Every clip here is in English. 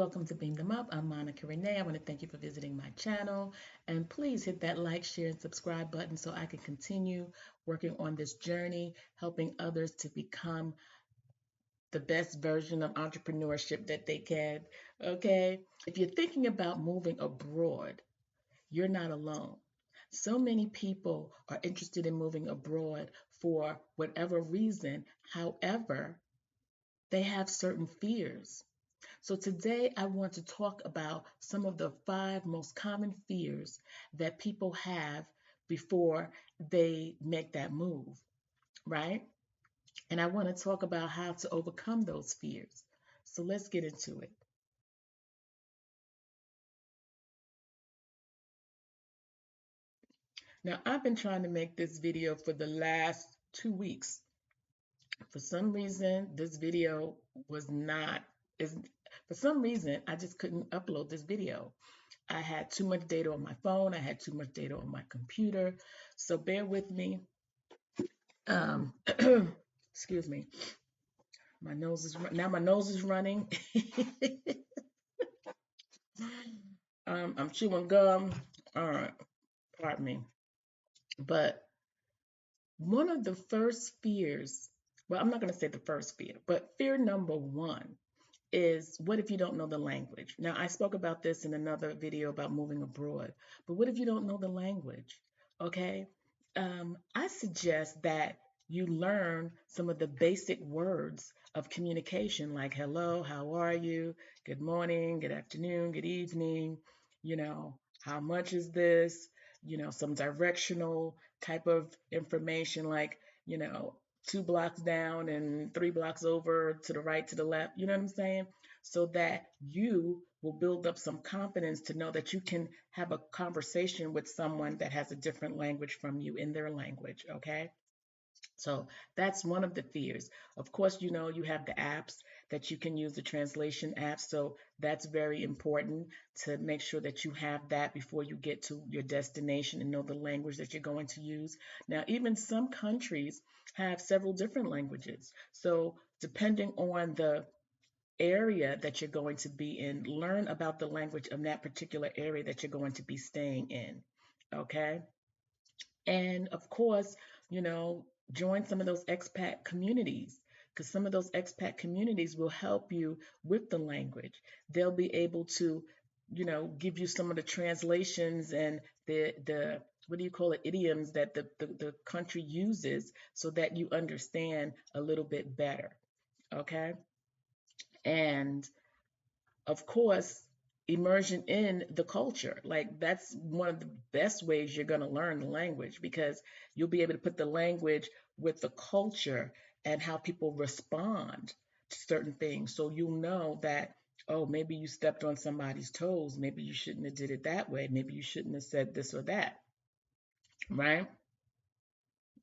welcome to Beam Them Up. I'm Monica Renee. I want to thank you for visiting my channel. And please hit that like, share, and subscribe button so I can continue working on this journey, helping others to become the best version of entrepreneurship that they can. Okay? If you're thinking about moving abroad, you're not alone. So many people are interested in moving abroad for whatever reason. However, they have certain fears. So today I want to talk about some of the 5 most common fears that people have before they make that move, right? And I want to talk about how to overcome those fears. So let's get into it. Now, I've been trying to make this video for the last 2 weeks. For some reason, this video was not, is for some reason, I just couldn't upload this video. I had too much data on my phone. I had too much data on my computer. So bear with me. Um, excuse me. My nose is running. I'm chewing gum. All right, pardon me. But one of the first fears, well, I'm not going to say the first fear, but fear number one is, what if you don't know the language? Now, I spoke about this in another video about moving abroad, but what if you don't know the language? Okay. I suggest that you learn some of the basic words of communication, like hello, how are you, good morning, good afternoon, good evening, how much is this, some directional type of information, like, you know, 2 blocks down and 3 blocks over to the right, to the left, you know what I'm saying? So that you will build up some confidence to know that you can have a conversation with someone that has a different language from you in their language, okay? So that's one of the fears. Of course, you have the apps that you can use, the translation apps. So that's very important to make sure that you have that before you get to your destination and know the language that you're going to use. Now, even some countries have several different languages. So depending on the area that you're going to be in, learn about the language of that particular area that you're going to be staying in. Okay. And of course, join some of those expat communities, because some of those expat communities will help you with the language. They'll be able to, give you some of the translations and the what do you call it, idioms that the country uses so that you understand a little bit better. Okay. And of course, immersion in the culture. Like, that's one of the best ways you're going to learn the language, because you'll be able to put the language with the culture and how people respond to certain things. So you'll know that, oh, maybe you stepped on somebody's toes. Maybe you shouldn't have did it that way. Maybe you shouldn't have said this or that. Right?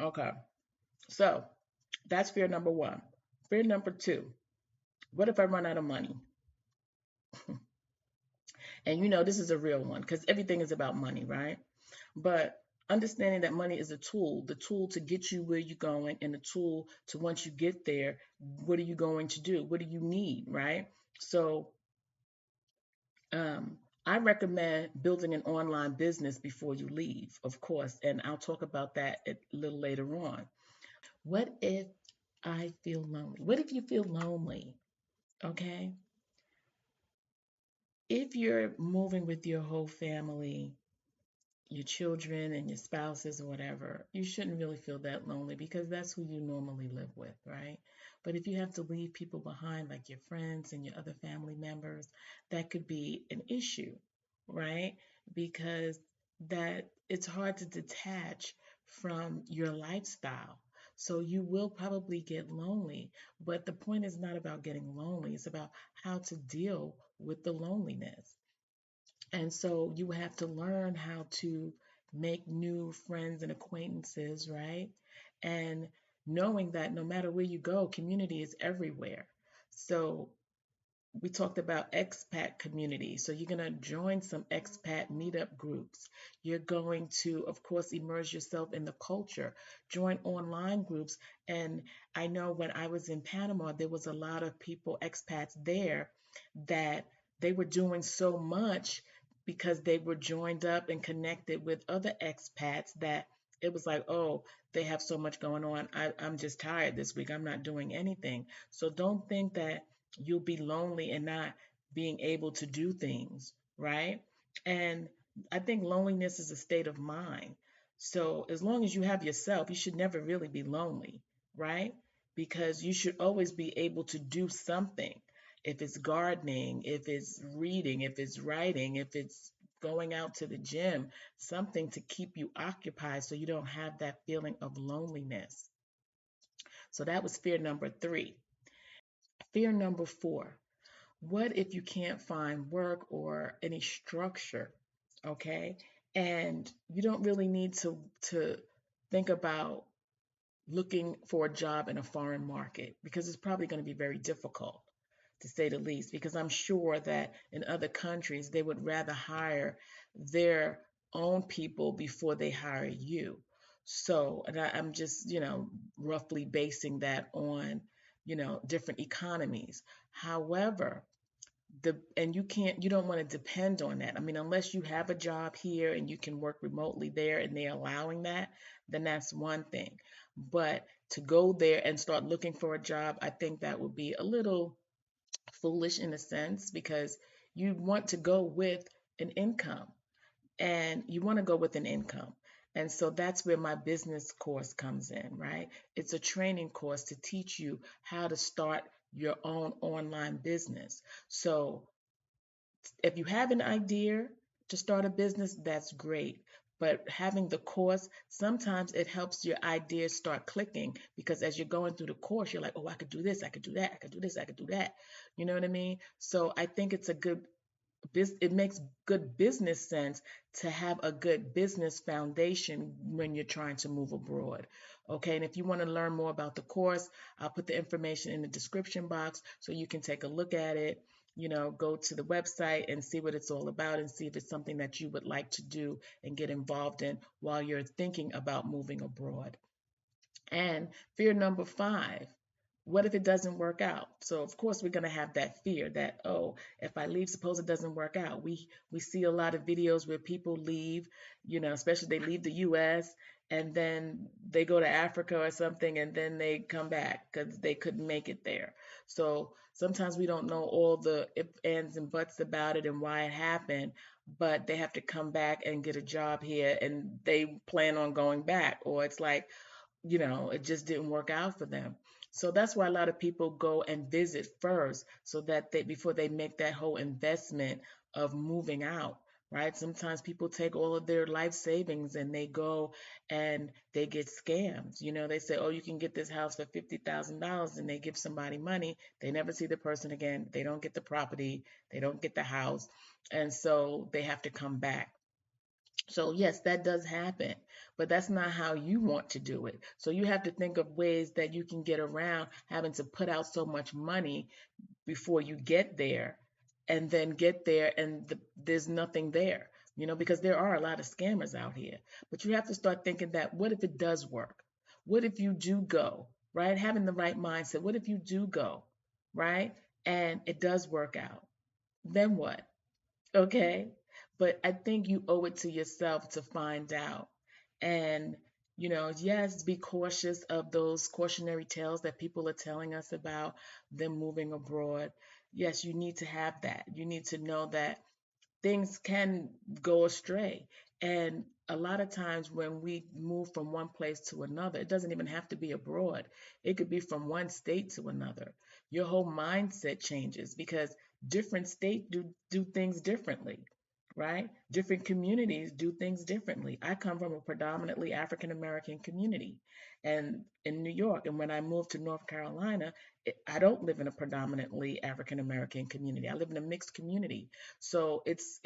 Okay. So that's fear number one. Fear number two, what if I run out of money? And this is a real one, because everything is about money, right? But understanding that money is a tool, the tool to get you where you're going, and the tool to, once you get there, what are you going to do? What do you need, right? So I recommend building an online business before you leave, of course, and I'll talk about that a little later on. What if I feel lonely? What if you feel lonely? Okay. If you're moving with your whole family, your children and your spouses or whatever, you shouldn't really feel that lonely, because that's who you normally live with, right? But if you have to leave people behind, like your friends and your other family members, that could be an issue, right? Because that it's hard to detach from your lifestyle. So you will probably get lonely, but the point is not about getting lonely. It's about how to deal with the loneliness. And so you have to learn how to make new friends and acquaintances, right? And knowing that no matter where you go, community is everywhere. So we talked about expat community. So you're going to join some expat meetup groups. You're going to, of course, immerse yourself in the culture, join online groups. And I know when I was in Panama, there was a lot of people, expats there, that they were doing so much because they were joined up and connected with other expats that it was like, oh, they have so much going on. I'm just tired this week. I'm not doing anything. So don't think that you'll be lonely and not being able to do things, right? And I think loneliness is a state of mind. So as long as you have yourself, you should never really be lonely, right? Because you should always be able to do something. If it's gardening, if it's reading, if it's writing, if it's going out to the gym, something to keep you occupied so you don't have that feeling of loneliness. So that was fear number three. Fear number four. What if you can't find work or any structure? Okay. And you don't really need to think about looking for a job in a foreign market because it's probably going to be very difficult, to say the least, because I'm sure that in other countries they would rather hire their own people before they hire you. So, and I'm just, roughly basing that on, different economies. However, you don't want to depend on that. I mean, unless you have a job here and you can work remotely there and they're allowing that, then that's one thing. But to go there and start looking for a job, I think that would be a little foolish in a sense because you want to go with an income and you want to go with an income. And so that's where my business course comes in, right? It's a training course to teach you how to start your own online business. So if you have an idea to start a business, that's great. But having the course, sometimes it helps your ideas start clicking because as you're going through the course, you're like, oh, I could do this, I could do that, I could do this, I could do that. You know what I mean? So I think it makes good business sense to have a good business foundation when you're trying to move abroad. Okay, and if you want to learn more about the course, I'll put the information in the description box so you can take a look at it. Go to the website and see what it's all about and see if it's something that you would like to do and get involved in while you're thinking about moving abroad. And fear number five, what if it doesn't work out? So of course we're going to have that fear that, oh, if I leave, suppose it doesn't work out. We see a lot of videos where people leave, especially they leave the US and then they go to Africa or something and then they come back because they couldn't make it there. So sometimes we don't know all the ifs, ands, and buts about it and why it happened, but they have to come back and get a job here and they plan on going back. Or it's like, it just didn't work out for them. So that's why a lot of people go and visit first so that before they make that whole investment of moving out, right? Sometimes people take all of their life savings and they go and they get scammed. They say, oh, you can get this house for $50,000 and they give somebody money. They never see the person again. They don't get the property. They don't get the house. And so they have to come back. So yes, that does happen, but that's not how you want to do it. So you have to think of ways that you can get around having to put out so much money before you get there and then get there and there's nothing there, because there are a lot of scammers out here. But you have to start thinking that what if it does work? What if you do go, right? Having the right mindset. What if you do go, right? And it does work out? Then what? Okay. But I think you owe it to yourself to find out. And, yes, be cautious of those cautionary tales that people are telling us about them moving abroad. Yes, you need to have that. You need to know that things can go astray. And a lot of times when we move from one place to another, it doesn't even have to be abroad. It could be from one state to another. Your whole mindset changes because different states do things differently, right? Different communities do things differently. I come from a predominantly African American community and in New York. And when I moved to North Carolina, I don't live in a predominantly African American community. I live in a mixed community. So it's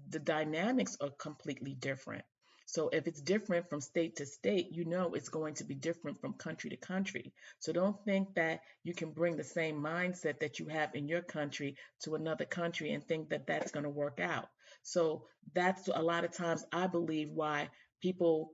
the dynamics are completely different. So if it's different from state to state, it's going to be different from country to country. So don't think that you can bring the same mindset that you have in your country to another country and think that that's going to work out. So that's a lot of times I believe why people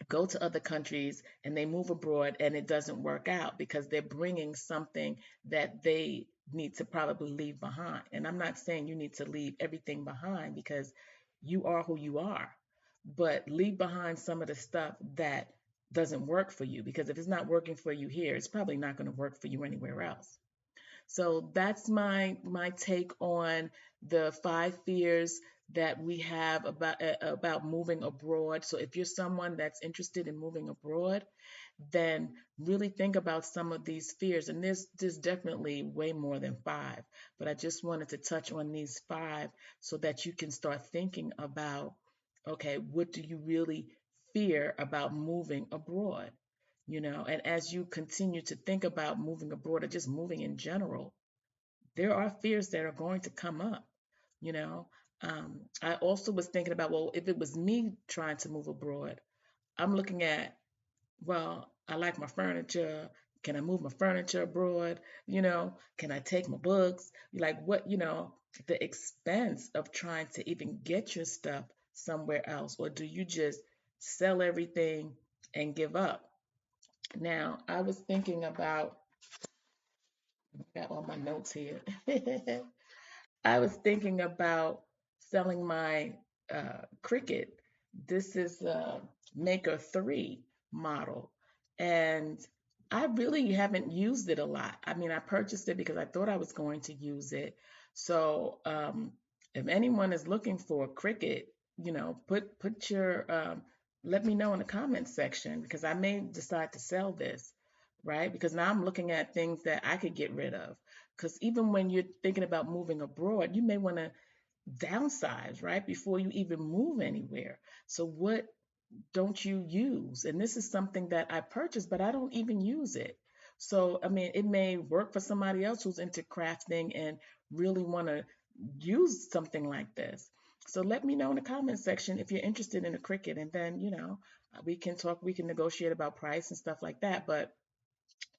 go to other countries and they move abroad and it doesn't work out because they're bringing something that they need to probably leave behind. And I'm not saying you need to leave everything behind because you are who you are, but leave behind some of the stuff that doesn't work for you, because if it's not working for you here, it's probably not going to work for you anywhere else. So that's my take on the 5 fears that we have about moving abroad. So if you're someone that's interested in moving abroad, then really think about some of these fears. And there's definitely way more than 5, but I just wanted to touch on these 5 so that you can start thinking about, okay, what do you really fear about moving abroad? And as you continue to think about moving abroad or just moving in general, there are fears that are going to come up. You know, I also was thinking about, well, if it was me trying to move abroad, I'm looking at, well, I like my furniture. Can I move my furniture abroad? Can I take my books? Like what, the expense of trying to even get your stuff somewhere else, or do you just sell everything and give up? Now, I was thinking about, I got all my notes here. I was thinking about selling my Cricut. This is a Maker 3 model, and I really haven't used it a lot. I mean, I purchased it because I thought I was going to use it. So, if anyone is looking for a Cricut, put your let me know in the comments section, because I may decide to sell this, right? Because now I'm looking at things that I could get rid of. Because even when you're thinking about moving abroad, you may want to downsize, right? Before you even move anywhere. So, what don't you use? And this is something that I purchased, but I don't even use it. So, I mean, it may work for somebody else who's into crafting and really want to use something like this. So, let me know in the comment section if you're interested in a Cricut, and then, we can talk, we can negotiate about price and stuff like that. But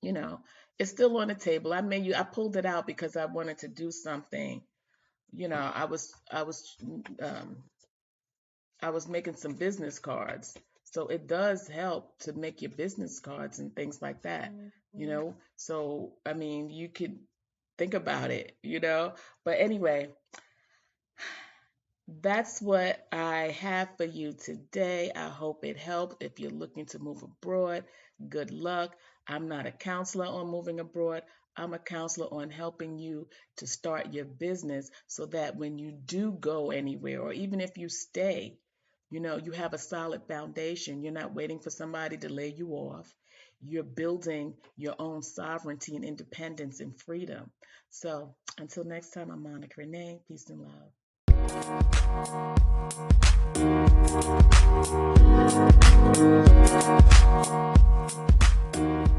you know, it's still on the table. I pulled it out because I wanted to do something. Um, I was making some business cards. So it does help to make your business cards and things like that. So I mean, you could think about it. But anyway, that's what I have for you today. I hope it helped. If you're looking to move abroad, good luck. I'm not a counselor on moving abroad. I'm a counselor on helping you to start your business so that when you do go anywhere, or even if you stay, you have a solid foundation. You're not waiting for somebody to lay you off. You're building your own sovereignty and independence and freedom. So until next time, I'm Monica Renee. Peace and love.